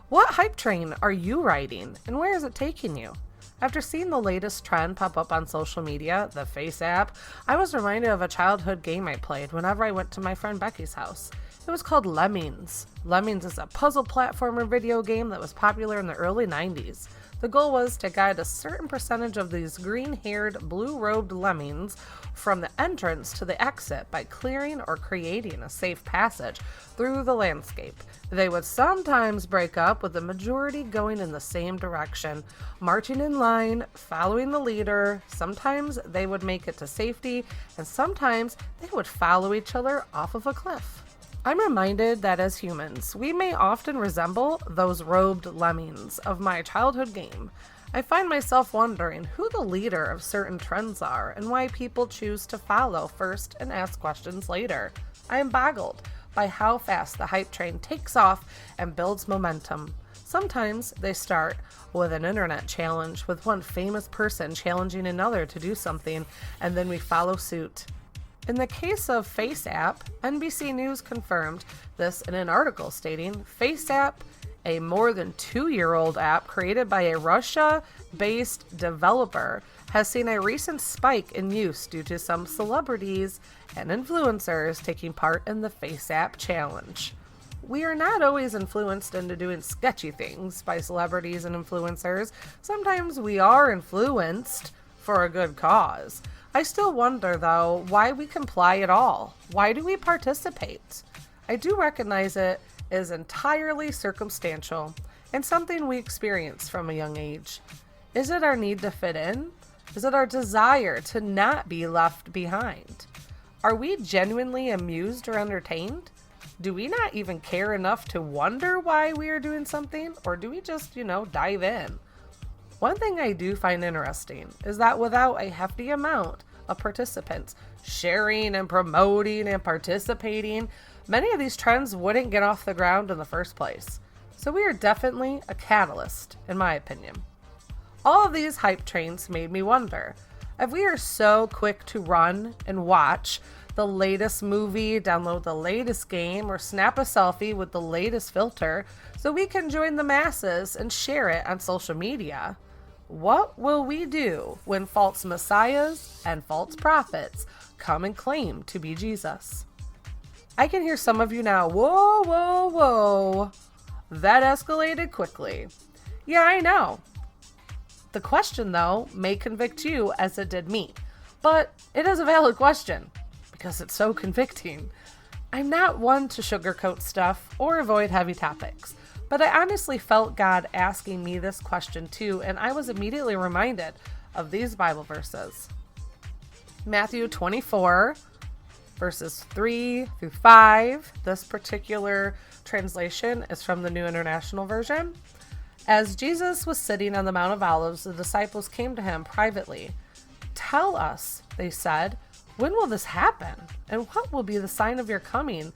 What hype train are you riding, and where is it taking you? After seeing the latest trend pop up on social media, the FaceApp, I was reminded of a childhood game I played whenever I went to my friend Becky's house. It was called Lemmings. Lemmings is a puzzle platformer video game that was popular in the early 90s. The goal was to guide a certain percentage of these green-haired, blue-robed lemmings from the entrance to the exit by clearing or creating a safe passage through the landscape. They would sometimes break up, with the majority going in the same direction, marching in line, following the leader. Sometimes they would make it to safety, and sometimes they would follow each other off of a cliff. I'm reminded that as humans, we may often resemble those robed lemmings of my childhood game. I find myself wondering who the leader of certain trends are and why people choose to follow first and ask questions later. I am boggled by how fast the hype train takes off and builds momentum. Sometimes they start with an internet challenge, with one famous person challenging another to do something, and then we follow suit. In the case of FaceApp, NBC News confirmed this in an article stating, FaceApp, a more than 2-year-old app created by a Russia-based developer, has seen a recent spike in use due to some celebrities and influencers taking part in the FaceApp Challenge. We are not always influenced into doing sketchy things by celebrities and influencers. Sometimes we are influenced for a good cause. I still wonder, though, why we comply at all. Why do we participate? I do recognize it is entirely circumstantial and something we experience from a young age. Is it our need to fit in? Is it our desire to not be left behind? Are we genuinely amused or entertained? Do we not even care enough to wonder why we are doing something? Or do we just, dive in? One thing I do find interesting is that without a hefty amount of participants sharing and promoting and participating, many of these trends wouldn't get off the ground in the first place. So we are definitely a catalyst, in my opinion. All of these hype trains made me wonder, if we are so quick to run and watch the latest movie, download the latest game, or snap a selfie with the latest filter so we can join the masses and share it on social media, what will we do when false messiahs and false prophets come and claim to be Jesus? I can hear some of you now, whoa, whoa, whoa. That escalated quickly. Yeah, I know. The question, though, may convict you as it did me. But it is a valid question because it's so convicting. I'm not one to sugarcoat stuff or avoid heavy topics. But I honestly felt God asking me this question too, and I was immediately reminded of these Bible verses. Matthew 24, verses 3 through 5. This particular translation is from the New International Version. As Jesus was sitting on the Mount of Olives, the disciples came to him privately. "Tell us," they said, "when will this happen? And what will be the sign of your coming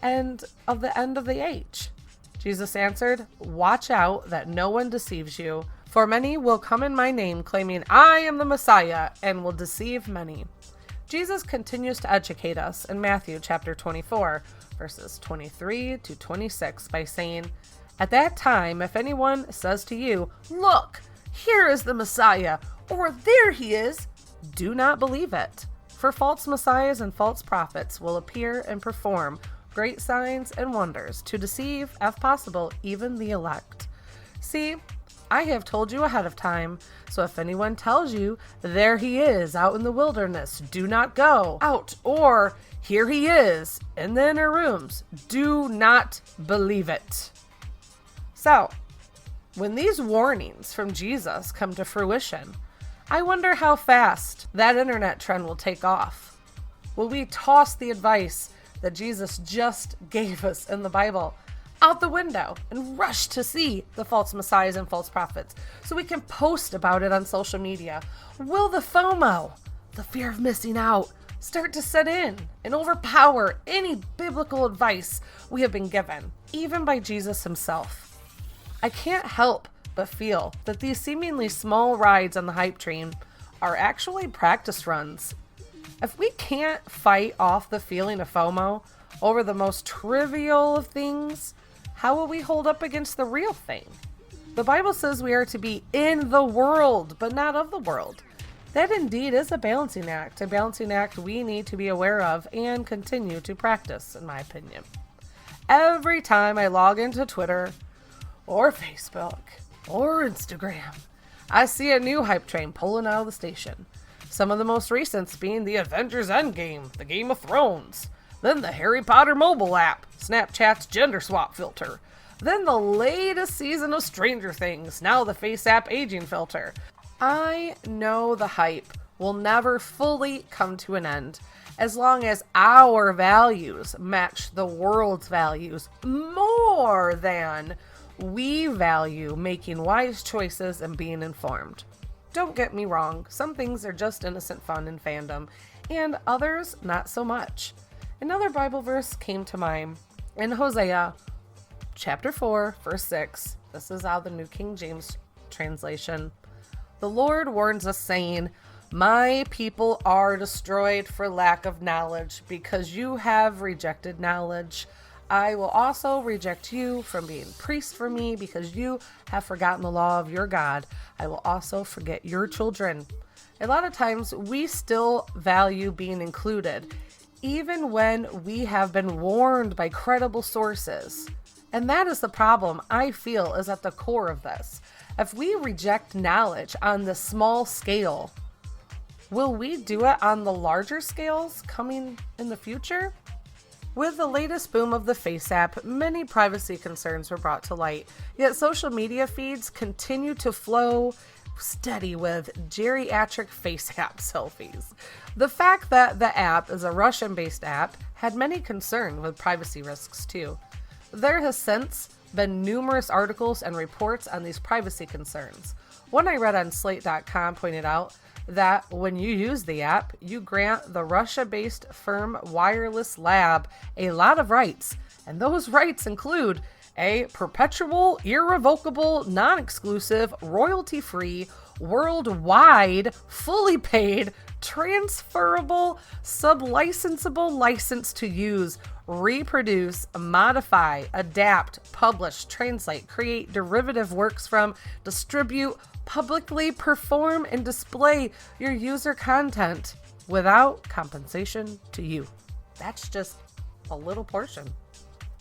and of the end of the age?" Jesus answered, "Watch out that no one deceives you, for many will come in my name claiming I am the Messiah and will deceive many." Jesus continues to educate us in Matthew chapter 24, verses 23 to 26 by saying, "At that time, if anyone says to you, 'Look, here is the Messiah,' or 'There he is,' do not believe it. For false messiahs and false prophets will appear and perform great signs and wonders to deceive, if possible, even the elect. See, I have told you ahead of time, so if anyone tells you, 'There he is out in the wilderness,' do not go out, or 'Here he is in the inner rooms,' do not believe it." So, when these warnings from Jesus come to fruition, I wonder how fast that internet trend will take off. Will we toss the advice that Jesus just gave us in the Bible out the window and rush to see the false messiahs and false prophets so we can post about it on social media? Will the FOMO, the fear of missing out, start to set in and overpower any biblical advice we have been given, even by Jesus himself? I can't help but feel that these seemingly small rides on the hype train are actually practice runs. If we can't fight off the feeling of FOMO over the most trivial of things, how will we hold up against the real thing? The Bible says we are to be in the world, but not of the world. That indeed is a balancing act we need to be aware of and continue to practice, in my opinion. Every time I log into Twitter or Facebook or Instagram, I see a new hype train pulling out of the station. Some of the most recent being the Avengers Endgame, the Game of Thrones, then the Harry Potter mobile app, Snapchat's gender swap filter, then the latest season of Stranger Things, now the FaceApp aging filter. I know the hype will never fully come to an end as long as our values match the world's values more than we value making wise choices and being informed. Don't get me wrong, some things are just innocent fun and fandom, and others not so much. Another Bible verse came to mind in Hosea chapter 4, verse 6. This is out of the New King James translation. The Lord warns us, saying, "My people are destroyed for lack of knowledge, because you have rejected knowledge. I will also reject you from being priests for me, because you have forgotten the law of your God. I will also forget your children." A lot of times we still value being included, even when we have been warned by credible sources. And that is the problem I feel is at the core of this. If we reject knowledge on the small scale, will we do it on the larger scales coming in the future? With the latest boom of the FaceApp, many privacy concerns were brought to light, yet social media feeds continue to flow steady with geriatric FaceApp selfies. The fact that the app is a Russian-based app had many concern with privacy risks too. There has since been numerous articles and reports on these privacy concerns. One I read on Slate.com pointed out that when you use the app, you grant the Russia-based firm Wireless Lab a lot of rights, and those rights include a perpetual, irrevocable, non-exclusive, royalty-free, worldwide, fully paid, transferable, sublicensable license to use, reproduce, modify, adapt, publish, translate, create derivative works from, distribute, publicly perform, and display your user content without compensation to you. That's just a little portion.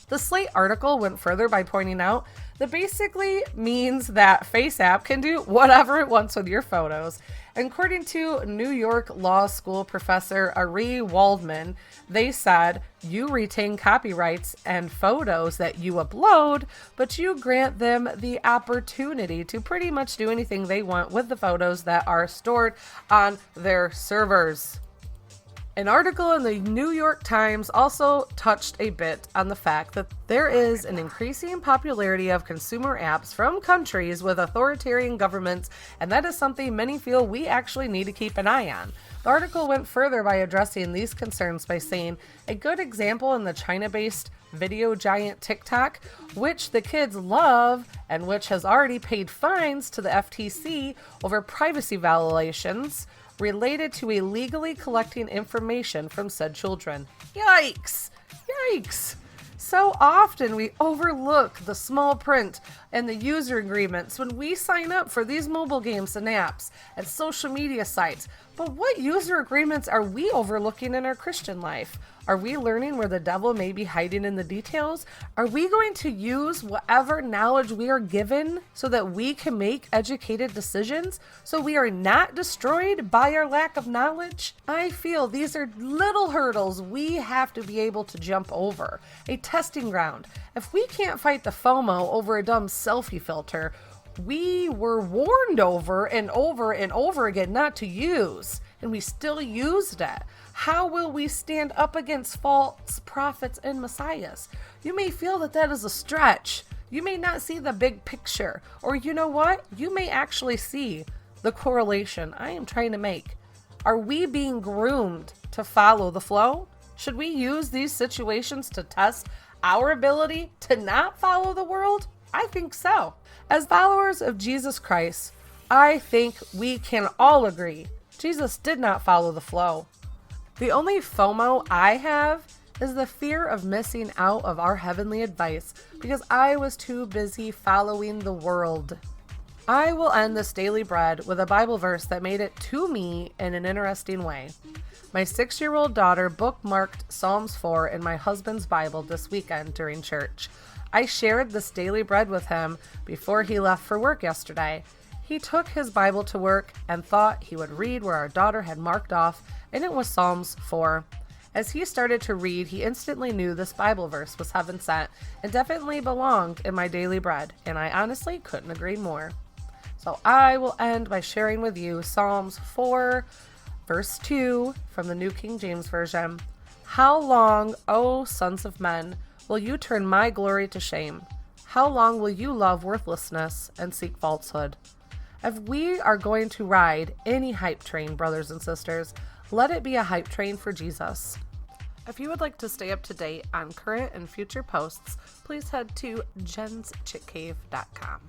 The Slate article went further by pointing out that basically means that FaceApp can do whatever it wants with your photos. According to New York Law School professor Ari Waldman, they said you retain copyrights and photos that you upload, but you grant them the opportunity to pretty much do anything they want with the photos that are stored on their servers. An article in the New York Times also touched a bit on the fact that there is an increasing popularity of consumer apps from countries with authoritarian governments, and that is something many feel we actually need to keep an eye on. The article went further by addressing these concerns by saying a good example in the China-based video giant TikTok, which the kids love and which has already paid fines to the FTC over privacy violations related to illegally collecting information from said children. Yikes! Yikes! So often we overlook the small print and the user agreements when we sign up for these mobile games and apps and social media sites. But what user agreements are we overlooking in our Christian life? Are we learning where the devil may be hiding in the details? Are we going to use whatever knowledge we are given so that we can make educated decisions, so we are not destroyed by our lack of knowledge? I feel these are little hurdles we have to be able to jump over. A testing ground. If we can't fight the FOMO over a dumb selfie filter, we were warned over and over again not to use, and we still used it. How will we stand up against false prophets and messiahs? You may feel that that is a stretch. You may not see the big picture, or you know what? You may actually see the correlation I am trying to make. Are we being groomed to follow the flow? Should we use these situations to test our ability to not follow the world? I think so. As followers of Jesus Christ, I think we can all agree Jesus did not follow the flow. The only FOMO I have is the fear of missing out of our heavenly advice because I was too busy following the world. I will end this daily bread with a Bible verse that made it to me in an interesting way. My 6-year-old daughter bookmarked Psalms 4 in my husband's Bible this weekend during church. I shared this daily bread with him before he left for work yesterday. He took his Bible to work and thought he would read where our daughter had marked off, and it was Psalms 4. As he started to read, he instantly knew this Bible verse was heaven sent and definitely belonged in my daily bread, and I honestly couldn't agree more. So I will end by sharing with you Psalms 4, verse 2 from the New King James Version. How long, O sons of men, will you turn my glory to shame? How long will you love worthlessness and seek falsehood? If we are going to ride any hype train, brothers and sisters, let it be a hype train for Jesus. If you would like to stay up to date on current and future posts, please head to jenschitcave.com.